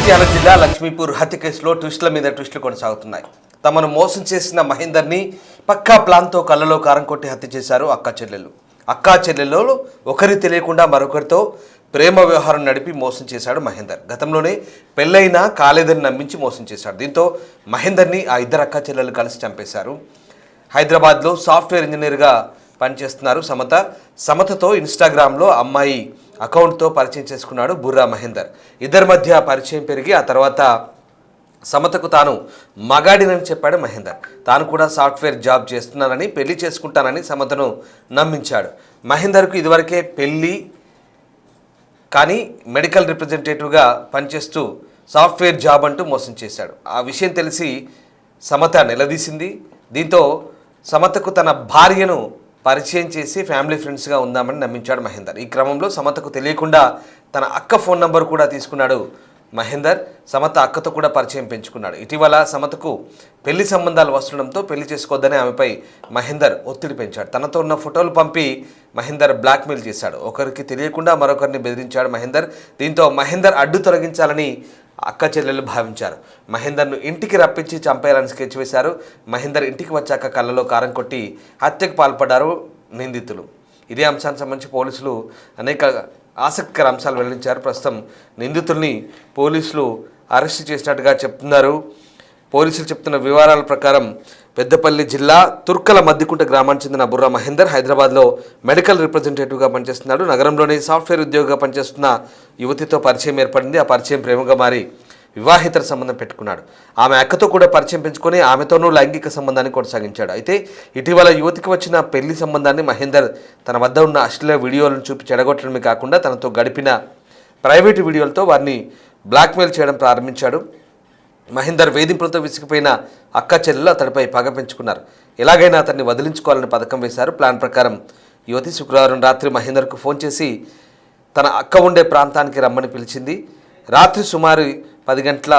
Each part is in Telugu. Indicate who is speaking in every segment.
Speaker 1: జగిత్యాల జిల్లా లక్ష్మీపూర్ హత్య కేసులో ట్విస్టుల మీద ట్విస్టులు కొనసాగుతున్నాయి. తమను మోసం చేసిన మహేందర్ని పక్కా ప్లాన్తో కళ్ళలో కారం కొట్టి హత్య చేశారు అక్కా చెల్లెల్లో ఒకరి తెలియకుండా మరొకరితో ప్రేమ వ్యవహారం నడిపి మోసం చేశాడు మహేందర్. గతంలోనే పెళ్ళైనా కాలేదని నమ్మించి మోసం చేశాడు. దీంతో మహేందర్ని ఆ ఇద్దరు అక్కా చెల్లెలు కలిసి చంపేశారు. హైదరాబాద్లో సాఫ్ట్వేర్ ఇంజనీర్గా పనిచేస్తున్నారు సమతతో ఇన్స్టాగ్రామ్లో అమ్మాయి అకౌంట్తో పరిచయం చేసుకున్నాడు బుర్రా మహేందర్. ఇద్దరి మధ్య పరిచయం పెరిగి ఆ తర్వాత సమతకు తాను మగాడినని చెప్పాడు మహేందర్. తాను కూడా సాఫ్ట్వేర్ జాబ్ చేస్తున్నానని పెళ్లి చేసుకుంటానని సమతను నమ్మించాడు. మహేందర్కు ఇదివరకే పెళ్ళి కానీ మెడికల్ రిప్రజెంటేటివ్గా పనిచేస్తూ సాఫ్ట్వేర్ జాబ్ అంటూ మోసం చేశాడు. ఆ విషయం తెలిసి సమత నిలదీసింది. దీంతో సమతకు తన భార్యను పరిచయం చేసి ఫ్యామిలీ ఫ్రెండ్స్గా ఉందామని నమ్మించాడు మహేందర్. ఈ క్రమంలో సమతకు తెలియకుండా తన అక్క ఫోన్ నంబర్ కూడా తీసుకున్నాడు మహేందర్. సమత అక్కతో కూడా పరిచయం పెంచుకున్నాడు. ఇటీవల సమతకు పెళ్లి సంబంధాలు వస్తుండడంతో పెళ్లి చేసుకోవద్దని ఆమెపై మహేందర్ ఒత్తిడి పెంచాడు. తనతో ఉన్న ఫోటోలు పంపి మహేందర్ బ్లాక్మెయిల్ చేశాడు. ఒకరికి తెలియకుండా మరొకరిని బెదిరించాడు మహేందర్. దీంతో మహేందర్ అడ్డు తొలగించాలని అక్క చెల్లెలు భావించారు. మహేందర్ను ఇంటికి రప్పించి చంపేయాలని స్కెచ్ వేశారు. మహేందర్ ఇంటికి వచ్చాక కళ్ళలో కారం కొట్టి హత్యకు పాల్పడ్డారు నిందితులు. ఇదే అంశానికి సంబంధించి పోలీసులు అనేక ఆసక్తికర అంశాలు వెల్లడించారు. ప్రస్తుతం నిందితుల్ని పోలీసులు అరెస్ట్ చేసినట్టుగా చెప్తున్నారు. పోలీసులు చెప్తున్న వివరాల ప్రకారం పెద్దపల్లి జిల్లా తుర్కల మద్దికుంట గ్రామానికి చెందిన బుర్రా మహేందర్ హైదరాబాద్లో మెడికల్ రిప్రజెంటేటివ్గా పనిచేస్తున్నాడు. నగరంలోని సాఫ్ట్వేర్ ఉద్యోగిగా పనిచేస్తున్న యువతితో పరిచయం ఏర్పడింది. ఆ పరిచయం ప్రేమగా మారి వివాహేతర సంబంధం పెట్టుకున్నాడు. ఆమె అక్కతో కూడా పరిచయం పెంచుకొని ఆమెతోనూ లైంగిక సంబంధాన్ని కొనసాగించాడు. అయితే ఇటీవల యువతికి వచ్చిన పెళ్లి సంబంధాన్ని మహేందర్ తన వద్ద ఉన్న అశ్లీల వీడియోలను చూపి చెడగొట్టడమే కాకుండా తనతో గడిపిన ప్రైవేటు వీడియోలతో వారిని బ్లాక్మెయిల్ చేయడం ప్రారంభించాడు. మహేందర్ వేధింపులతో విసిగిపోయిన అక్క చెల్లెలు అతడిపై పగ పెంచుకున్నారు. ఎలాగైనా అతన్ని వదిలించుకోవాలని పథకం వేశారు. ప్లాన్ ప్రకారం యువతి శుక్రవారం రాత్రి మహేందర్కు ఫోన్ చేసి తన అక్క ఉండే ప్రాంతానికి రమ్మని పిలిచింది. రాత్రి సుమారు 10 గంటల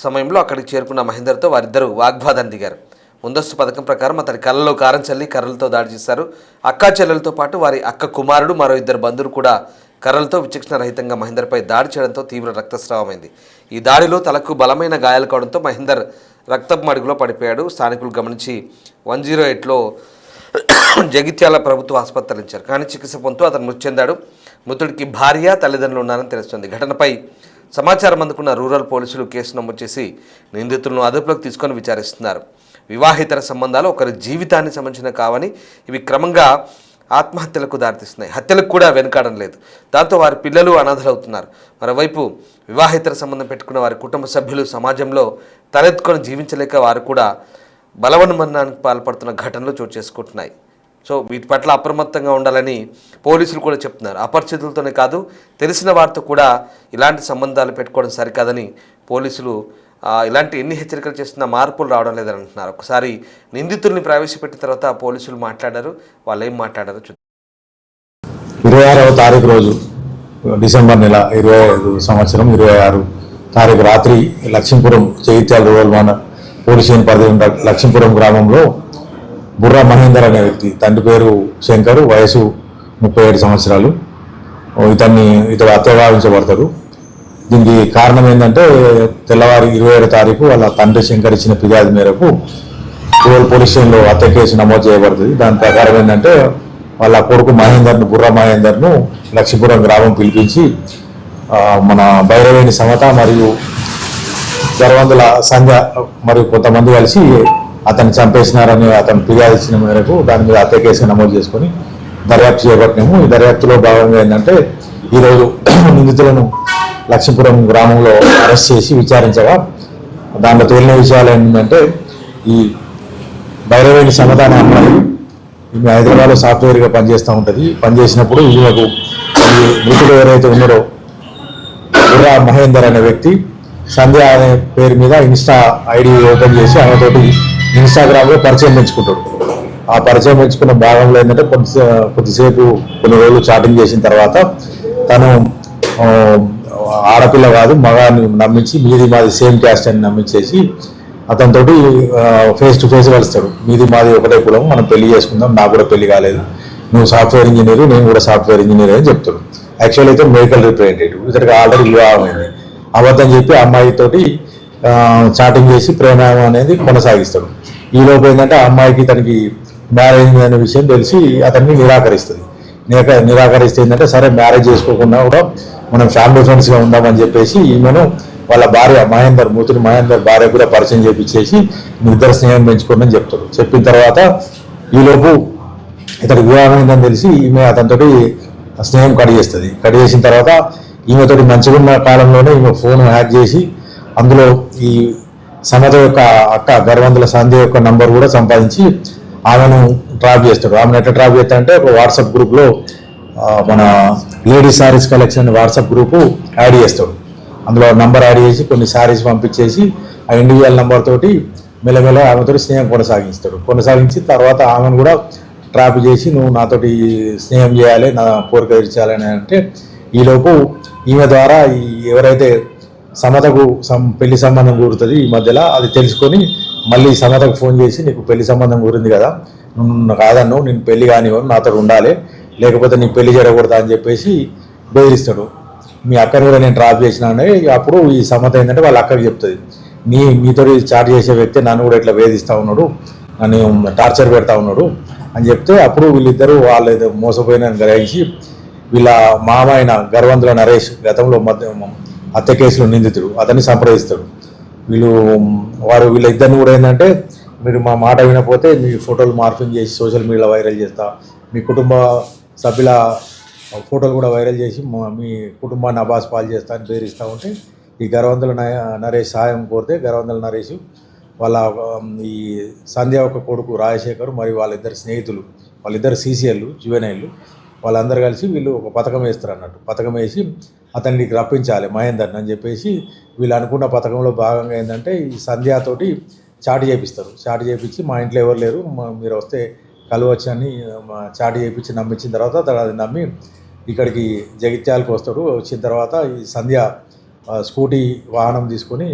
Speaker 1: సమయంలో అక్కడికి చేరుకున్న మహేందర్తో వారిద్దరూ వాగ్వాదాన్ని దిగారు. ముందస్తు పథకం ప్రకారం అతడి కళ్ళలో కారం చల్లి కర్రలతో దాడి చేశారు. అక్కా చెల్లెలతో పాటు వారి అక్క కుమారుడు మరో ఇద్దరు బంధువులు కూడా కర్రలతో విచక్షణ రహితంగా మహేందర్పై దాడి చేయడంతో తీవ్ర రక్తస్రావమైంది. ఈ దాడిలో తలకు బలమైన గాయాలు కావడంతో మహేందర్ రక్తపు మడుగులో పడిపోయాడు. స్థానికులు గమనించి 108లో జగిత్యాల ప్రభుత్వ ఆసుపత్రి తరలించారు. కానీ చికిత్స పొందుతూ అతను మృతి చెందాడు. మృతుడికి భార్య తల్లిదండ్రులు ఉన్నారని తెలుస్తుంది. ఘటనపై సమాచారం అందుకున్న రూరల్ పోలీసులు కేసు నమోదు చేసి నిందితులను అదుపులోకి తీసుకొని విచారిస్తున్నారు. వివాహేతర సంబంధాలు ఒకరి జీవితాన్ని సంబంధించిన కావని ఇవి క్రమంగా ఆత్మహత్యలకు దారితీస్తున్నాయి. హత్యలకు కూడా వెనుకాడడం లేదు. దాంతో వారి పిల్లలు అనాథలవుతున్నారు. మరోవైపు వివాహేతర సంబంధం పెట్టుకున్న వారి కుటుంబ సభ్యులు సమాజంలో తలెత్తుకొని జీవించలేక వారు కూడా బలవన్మరణానికి పాల్పడుతున్న ఘటనలు చోటు చేసుకుంటున్నాయి. సో వీటి పట్ల అప్రమత్తంగా ఉండాలని పోలీసులు కూడా చెప్తున్నారు. అపరిచితులతోనే కాదు తెలిసిన వారితో కూడా ఇలాంటి సంబంధాలు పెట్టుకోవడం సరికాదని పోలీసులు ఇలాంటి ఎన్ని హెచ్చరికలు చేస్తున్నా మార్పులు రావడం లేదని అంటున్నారు. ఒకసారి నిందితుల్ని ప్రవేశపెట్టిన తర్వాత పోలీసులు మాట్లాడారు. వాళ్ళు ఏం మాట్లాడారో చూద్దాం.
Speaker 2: 26వ తారీఖు రోజు డిసెంబర్ నెల 25 సంవత్సరం 26 తారీఖు రాత్రి లక్ష్మీపురం జగిత్యాల రూరల్ మండలం పోలీస్ స్టేషన్ పరిధి లక్ష్మీపురం గ్రామంలో బుర్రా మహేందర్ అనే వ్యక్తి, తండ్రి పేరు శంకర్, వయసు 37 సంవత్సరాలు, ఇతడు హత్య గావించబడతాడు. దీనికి కారణం ఏంటంటే తెల్లవారి 27వ తారీఖు వాళ్ళ తండ్రి శంకర్ ఇచ్చిన ఫిర్యాదు మేరకు రూరల్ పోలీస్ స్టేషన్లో హత్య కేసు నమోదు చేయబడుతుంది. దాని ప్రకారం ఏంటంటే వాళ్ళ కొడుకు బుర్రా మహేందర్ను లక్ష్మీపురం గ్రామం పిలిపించి మన భైరవేణి సమత మరియు జరవంతుల సంధ్య మరియు కొంతమంది కలిసి అతన్ని చంపేసినారని అతను ఫిర్యాదు ఇచ్చిన మేరకు దాని మీద హత్య కేసు నమోదు చేసుకొని దర్యాప్తు చేపట్టినాము. ఈ దర్యాప్తులో భాగంగా ఏంటంటే ఈరోజు నిందితులను లక్ష్మీపురం గ్రామంలో అరెస్ట్ చేసి విచారించగా దాంట్లో తేలిన విషయాలు ఏంటంటే ఈ భైరవేణి సమత అనే అమ్మాయి ఈమె హైదరాబాద్లో సాఫ్ట్వేర్గా పనిచేస్తూ ఉంటుంది. పనిచేసినప్పుడు ఈమెకు ఈ మృతుడు ఎవరైతే ఉన్నారో బుర్రా మహేందర్ అనే వ్యక్తి సంధ్య అనే పేరు మీద ఇన్స్టా ఐడి ఓపెన్ చేసి ఆమెతోటి ఇన్స్టాగ్రామ్లో పరిచయం పెంచుకుంటాడు. ఆ పరిచయం పెంచుకున్న భాగంలో ఏంటంటే కొద్దిసేపు కొన్ని రోజులు చాటింగ్ చేసిన తర్వాత తను ఆడపిల్ల కాదు మగాన్ని నమ్మించి మీది మాది సేమ్ క్యాస్ట్ అని నమ్మించేసి అతనితోటి ఫేస్ టు ఫేస్ కలుస్తాడు. మీది మాది ఒకటే కులం, మనం పెళ్లి చేసుకుందాం, నాకు కూడా పెళ్లి కాలేదు, నువ్వు సాఫ్ట్వేర్ ఇంజనీర్, నేను కూడా సాఫ్ట్వేర్ ఇంజనీర్ అని చెప్తాడు. యాక్చువల్ అయితే మెడికల్ రిప్రజెంటేటివ్. ఇతనికి ఆల్రెడీ వివాహం అయింది. అబద్ధం చెప్పి అమ్మాయితోటి చాటింగ్ చేసి ప్రేమాయణం అనేది కొనసాగిస్తాడు. ఈ లోపు ఏంటంటే ఆ అమ్మాయికి తనకి మ్యారేజ్ అనే విషయం తెలిసి అతన్ని నిరాకరిస్తుంది. నిరాకరిస్తే ఏంటంటే సరే మ్యారేజ్ చేసుకోకుండా కూడా మనం ఫ్యామిలీ ఫ్రెండ్స్గా ఉందామని చెప్పేసి ఈమెను వాళ్ళ భార్య మహేందర్ భార్య కూడా పరిచయం చేపించేసి మీ ఇద్దరు స్నేహం పెంచుకోండి చెప్తాడు. చెప్పిన తర్వాత ఈలోపు ఇతడు వివాహం అయిందని తెలిసి ఈమె అతనితోటి స్నేహం కడిగేస్తుంది. కడిగేసిన తర్వాత ఈమెతోటి మంచిగా ఉన్న కాలంలోనే ఈమె ఫోన్ హ్యాక్ చేసి అందులో ఈ సమత యొక్క అక్క గర్వంతుల సంధ్య యొక్క నంబర్ కూడా సంపాదించి ఆమెను ట్రాప్ చేస్తాడు. ఆమెను ఎట్లా ట్రాప్ చేస్తాడంటే ఒక వాట్సాప్ గ్రూప్లో మన ladies saris collection WhatsApp group add చేస్తాడు. అందులో నంబర్ యాడ్ చేసి కొన్ని శారీస్ పంపించేసి ఆ ఇండివిజువల్ నెంబర్ తోటి మెల్లమెల్ల ఆమెతో స్నేహం కొనసాగించి తర్వాత ఆమెను కూడా ట్రాప్ చేసి నువ్వు నాతోటి స్నేహం చేయాలి, నా కోరిక తీర్చాలని అంటే ఈలోపు ఈమె ద్వారా ఎవరైతే సమతకు పెళ్లి సంబంధం కూరుతుంది ఈ మధ్యలో అది తెలుసుకొని మళ్ళీ సమతకు ఫోన్ చేసి నీకు పెళ్లి సంబంధం కూరింది కదా, నువ్వు కాదన్ను, నేను పెళ్లి కానివ్వను, నాతో ఉండాలి, లేకపోతే నీకు పెళ్లి జరగకూడదా అని చెప్పేసి బెదిరిస్తాడు. మీ అక్కని కూడా నేను డ్రాప్ చేసినాను. అప్పుడు ఈ సమత ఏంటంటే వాళ్ళ అక్కకి చెప్తుంది, మీతో చాట్ చేసే వ్యక్తి నన్ను కూడా ఇట్లా వేధిస్తూ ఉన్నాడు, నన్ను టార్చర్ పెడతా ఉన్నాడు అని చెప్తే అప్పుడు వీళ్ళిద్దరూ వాళ్ళు ఏదో మోసపోయిన గ్రహించి వీళ్ళ మామ అయిన గర్వంతుల నరేష్ గతంలో హత్య కేసులో నిందితుడు అతన్ని సంప్రదిస్తాడు. వీళ్ళిద్దరిని కూడా ఏంటంటే మీరు మా మాట వినకపోతే మీ ఫోటోలు మార్పింగ్ చేసి సోషల్ మీడియాలో వైరల్ చేస్తా, మీ కుటుంబ సభ్యుల ఫోటోలు కూడా వైరల్ చేసి మీ కుటుంబాన్ని అబాస్ పాలు చేస్తా అని బెదిరిస్తూ ఉంటే ఈ గర్వంతుల నరేష్ సహాయం కోరితే గర్వంతుల నరేష్ వాళ్ళ ఈ సంధ్య ఒక కొడుకు రాజశేఖర్ మరియు వాళ్ళిద్దరు స్నేహితులు వాళ్ళిద్దరు సీసీఎల్ జువెనైళ్ళు వాళ్ళందరూ కలిసి వీళ్ళు ఒక పథకం వేస్తారు అన్నట్టు. పథకం వేసి అతనికి రప్పించాలి మహేందర్ని అని చెప్పేసి వీళ్ళు అనుకున్న పథకంలో భాగంగా ఏంటంటే ఈ సంధ్యతోటి చాటు చేపిస్తారు. చాటు చేపించి మా ఇంట్లో ఎవరు లేరు, మీరు వస్తే కలవచ్చు అని చాటు చేపించి నమ్మించిన తర్వాత అది నమ్మి ఇక్కడికి జగిత్యాలకు వస్తాడు. వచ్చిన తర్వాత ఈ సంధ్య స్కూటీ వాహనం తీసుకొని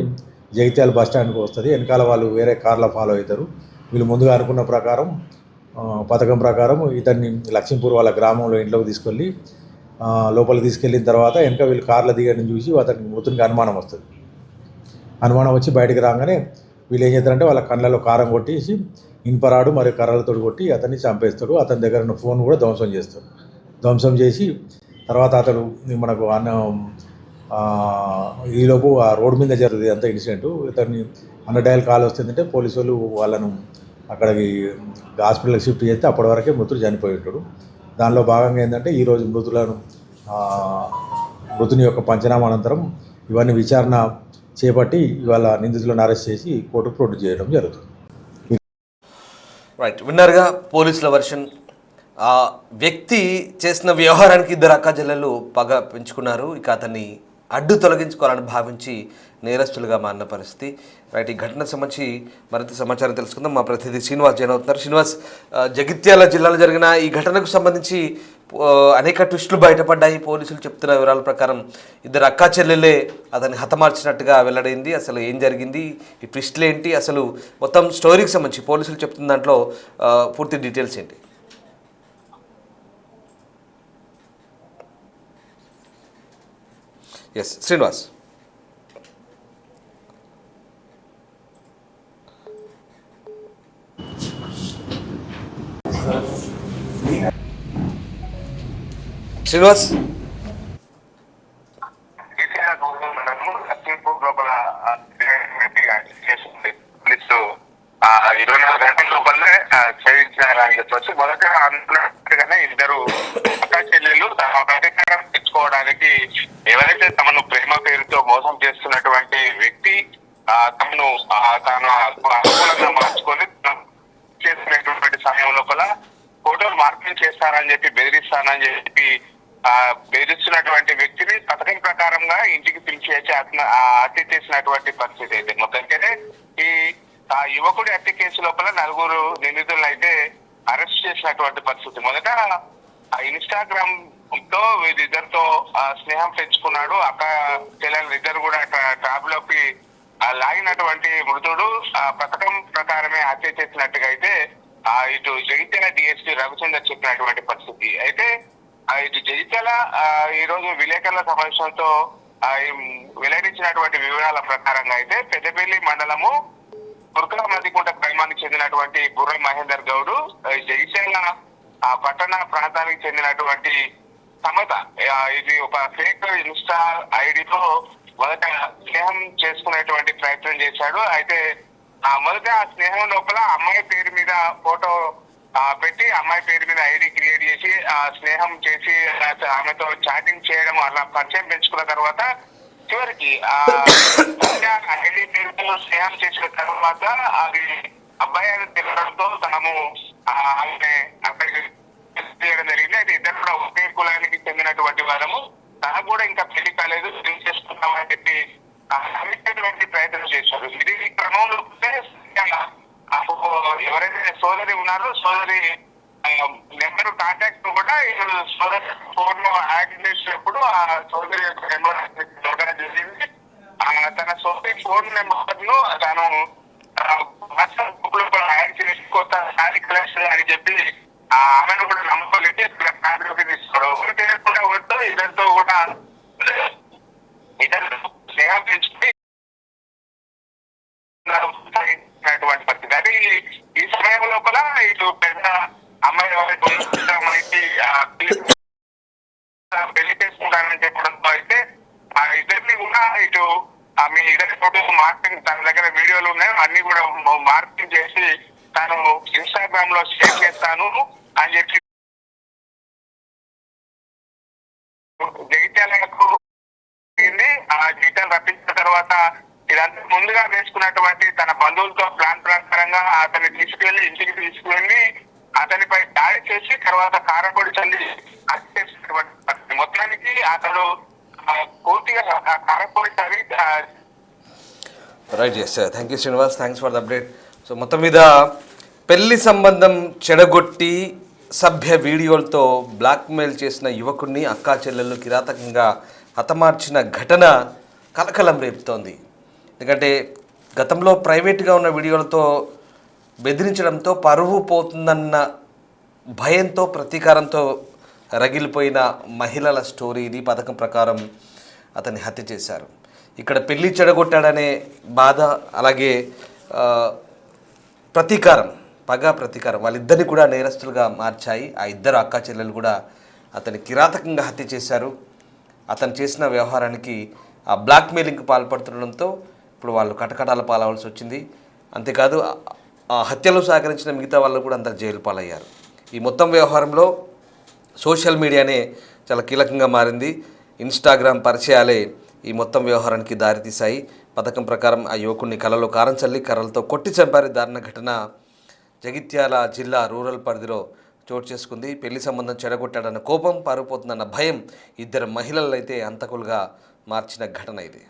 Speaker 2: జగిత్యాల బస్ స్టాండ్కి వస్తుంది. వెనకాల వాళ్ళు వేరే కార్లో ఫాలో అవుతారు. వీళ్ళు ముందుగా అనుకున్న ప్రకారం పథకం ప్రకారం ఇతన్ని లక్ష్మీపూర్ వాళ్ళ గ్రామంలో ఇంట్లోకి తీసుకెళ్ళి లోపలికి తీసుకెళ్ళిన తర్వాత వెనక వీళ్ళు కార్లో దిగని చూసి అతనికి మృతునికి అనుమానం వస్తుంది. అనుమానం వచ్చి బయటకు రాగానే వీళ్ళు ఏం చేస్తారంటే వాళ్ళ కళ్ళలో కారం కొట్టేసి ఇనుపరాడు మరియు కర్రలతో కొట్టి అతన్ని చంపేస్తాడు. అతని దగ్గర ఉన్న ఫోన్ కూడా ధ్వంసం చేసి తర్వాత అతడు మనకు ఈలోపు ఆ రోడ్డు మీద జరుగుతుంది అంత ఇన్సిడెంట్. ఇతన్ని డయల్ కాల్ వస్తుందంటే పోలీసు వాళ్ళు వాళ్ళను అక్కడికి హాస్పిటల్కి షిఫ్ట్ చేస్తే అప్పటి వరకే మృతుడు చనిపోయి ఉంటాడు. దానిలో భాగంగా ఏంటంటే ఈరోజు మృతుని యొక్క పంచనామా అనంతరం ఇవన్నీ విచారణ చేపట్టి ఇవాళ నిందితులను అరెస్ట్ చేసి కోర్టుకు ప్రొడ్యూస్ చేయడం జరుగుతుంది.
Speaker 1: రైట్, విన్నర్గా పోలీసుల వర్షన్. ఆ వ్యక్తి చేసిన వ్యవహారానికి ఇద్దరు అక్కాచెల్లెళ్ళు పగ పెంచుకున్నారు. ఇక అతన్ని అడ్డు తొలగించుకోవాలని భావించి నేరస్తులుగా మారిన పరిస్థితి. రైట్, ఈ ఘటనకు సంబంధించి మరింత సమాచారం తెలుసుకుందాం. మా ప్రతినిధి శ్రీనివాస్ జాయిన్ అవుతున్నారు. శ్రీనివాస్, జగిత్యాల జిల్లాలో జరిగిన ఈ ఘటనకు సంబంధించి అనేక ట్విస్టులు బయటపడ్డాయి. పోలీసులు చెప్తున్న వివరాల ప్రకారం ఇద్దరు అక్కా చెల్లెలే అతన్ని హతమార్చినట్టుగా వెల్లడైంది. అసలు ఏం జరిగింది, ఈ ట్విస్టులు ఏంటి, అసలు మొత్తం స్టోరీకి సంబంధించి పోలీసులు చెప్తున్న దాంట్లో పూర్తి డీటెయిల్స్ ఏంటి? ఎస్ శ్రీనివాస్. శ్రీనివాస్,
Speaker 3: పోలీసు 24 గంటల లోపలనే ఛేదించారని చెప్పొచ్చు. మొదట అనుకున్నట్టుగానే ఇద్దరు అక్కా చెల్లెళ్ళు తమ ప్రతీకారం తెచ్చుకోవడానికి ఎవరైతే తమను ప్రేమ పేరుతో మోసం చేస్తున్నటువంటి వ్యక్తి తమను తాను అనుకూలంగా మార్చుకొని చేసినటువంటి సమయం లోపల ఫోటోలు మార్పింగ్ చేస్తానని చెప్పి బెదిరిస్తానని చెప్పి బెదిరిస్తున్నటువంటి వ్యక్తిని పథకం ప్రకారంగా ఇంటికి పిలిచి హత్య చేసినటువంటి పరిస్థితి అయితే మొత్తానికైతే ఈ యువకుడి హత్య కేసు లోపల 4 నిందితులను అయితే అరెస్ట్ చేసినటువంటి పరిస్థితి. మొదట ఇన్స్టాగ్రామ్ తో వీరిద్దరితో స్నేహం పెంచుకున్నాడు. అక్క చెల్లెలు ఇద్దరు కూడా ట్రాప్ లోకి లాగినటువంటి మృతుడు పథకం ప్రకారమే హత్య చేసినట్టుగా అయితే ఇటు జగిత్యాల డిఎస్పీ రవిచంద్ర చెప్పినటువంటి పరిస్థితి. అయితే ఇటు జగిత్యాల ఈ రోజు విలేకరుల సమావేశంతో వెల్లడించినటువంటి వివరాల ప్రకారంగా అయితే పెద్దపల్లి మండలము దుర్గా మదికుంట గ్రామానికి చెందినటువంటి బుర్ర మహేందర్ గౌడ్ జగిత్యాల పట్టణ ప్రాంతానికి చెందినటువంటి సమత ఇది ఒక ఫేక్ ఇన్స్టా ఐడితో మొదట స్నేహం చేసుకునేటువంటి ప్రయత్నం చేశాడు. అయితే మొదట ఆ స్నేహం లోపల అమ్మాయి పేరు మీద ఫోటో పెట్టి అమ్మాయి పేరు మీద ఐడి క్రియేట్ చేసి స్నేహం చేసి ఆమెతో చాటింగ్ చేయడం అలా పరిచయం పెంచుకున్న తర్వాత చివరికి ఐడి పేరుతో స్నేహం చేసిన తర్వాత అది అబ్బాయి అని తెలియడంతో తాము ఆమె అక్కడికి చేయడం జరిగింది. అయితే ఇద్దరు కూడా ఒకే కులానికి చెందినటువంటి వారము. తనకు కూడా ఇంకా పెళ్లి కాలేదు, పెళ్లి చేసుకుంటామని చెప్పి నమ్మించేటువంటి ప్రయత్నం చేశారు. ఇది ఈ క్రమంలో ఎవరైతే సోదరి ఉన్నారో సోదరి నెంబర్ కాంటాక్ట్ కూడా సోదరి ఫోన్ లో యాడ్ చేసినప్పుడు ఆ సోదరి యొక్క నెంబర్ దొరకడం జరిగింది. తన సోదరి ఫోన్ నెంబర్ ను తను వాట్సాప్ గ్రూప్ లో యాడ్ చేసి కొత్త శారీ కలెక్షన్ అని చెప్పి ఆమెను కూడా నమ్మకలేసి ఫ్యామిలీకి తీసుకోవడం ఒకటి తెలియకుండా ఒకటితో ఇద్దరితో కూడా ఇద్దరు స్నేహం పెంచుకుని పరిస్థితి. అది ఈ సమయం లోపల ఇటు పెద్ద అమ్మాయి అమ్మాయికి పెళ్లి చేసుకుంటానని చెప్పడంతో అయితే ఆ ఇద్దరిని కూడా ఇటు మీ ఇద్దరి ఫోటోస్ మార్కెటింగ్ తన దగ్గర వీడియోలు ఉన్నాయి, అన్ని కూడా మార్కెటింగ్ చేసి తాను ఇన్స్టాగ్రామ్ లో షేర్ చేస్తాను అని చెప్పి జగిత్యాలకు ఆ జగిత్యాలు రప్పించిన తర్వాత ఇదంతా ముందుగా వేసుకున్నటువంటి తన బంధువులతో ప్లాన్ ప్రకారంగా అతన్ని తీసుకెళ్లి ఇంటికి తీసుకువెళ్ళి అతనిపై దాడి చేసి తర్వాత కారపొడి చల్లి హత్య చేసినటువంటి మొత్తానికి అతడు పూర్తిగా కారపొడి చల్లి
Speaker 1: right. Yes sir, thank you Srinivas, thanks for the update. So మొత్తం మీద పెళ్లి సంబంధం చెడగొట్టి సభ్య వీడియోలతో బ్లాక్మెయిల్ చేసిన యువకుడిని అక్కా చెల్లెళ్ళు కిరాతకంగా హతమార్చిన ఘటన కలకలం రేపుతోంది. ఎందుకంటే గతంలో ప్రైవేట్గా ఉన్న వీడియోలతో బెదిరించడంతో పరువు పోతుందన్న భయంతో ప్రతీకారంతో రగిలిపోయిన మహిళల స్టోరీ ఇది. పథకం ప్రకారం అతన్ని హత్య చేశారు. ఇక్కడ పెళ్లి చెడగొట్టాడనే బాధ, అలాగే ప్రతీకారం, పగ ప్రతీకారం వాళ్ళిద్దరిని కూడా నేరస్తులుగా మార్చాయి. ఆ ఇద్దరు అక్కా చెల్లెలు కూడా అతన్ని కిరాతకంగా హత్య చేశారు. అతను చేసిన వ్యవహారానికి ఆ బ్లాక్మెయిలింగ్కి పాల్పడుతుండడంతో ఇప్పుడు వాళ్ళు కటకటాల పాలవలసి వచ్చింది. అంతేకాదు ఆ హత్యలో సహకరించిన మిగతా వాళ్ళు కూడా అందరు జైలు పాలయ్యారు. ఈ మొత్తం వ్యవహారంలో సోషల్ మీడియానే చాలా కీలకంగా మారింది. ఇన్స్టాగ్రామ్ పరిచయాలే ఈ మొత్తం వ్యవహారానికి దారితీశాయి. పథకం ప్రకారం ఆ యువకుడిని కలలో కారం చల్లి కర్రలతో కొట్టి చంపారు. దారుణ ఘటన జగిత్యాల జిల్లా రూరల్ పరిధిలో చోటు చేసుకుంది. పెళ్లి సంబంధం చెడగొట్టాడన్న కోపం, పారిపోతుందన్న భయం ఇద్దరు మహిళలైతే హంతకులుగా మార్చిన ఘటన ఇది.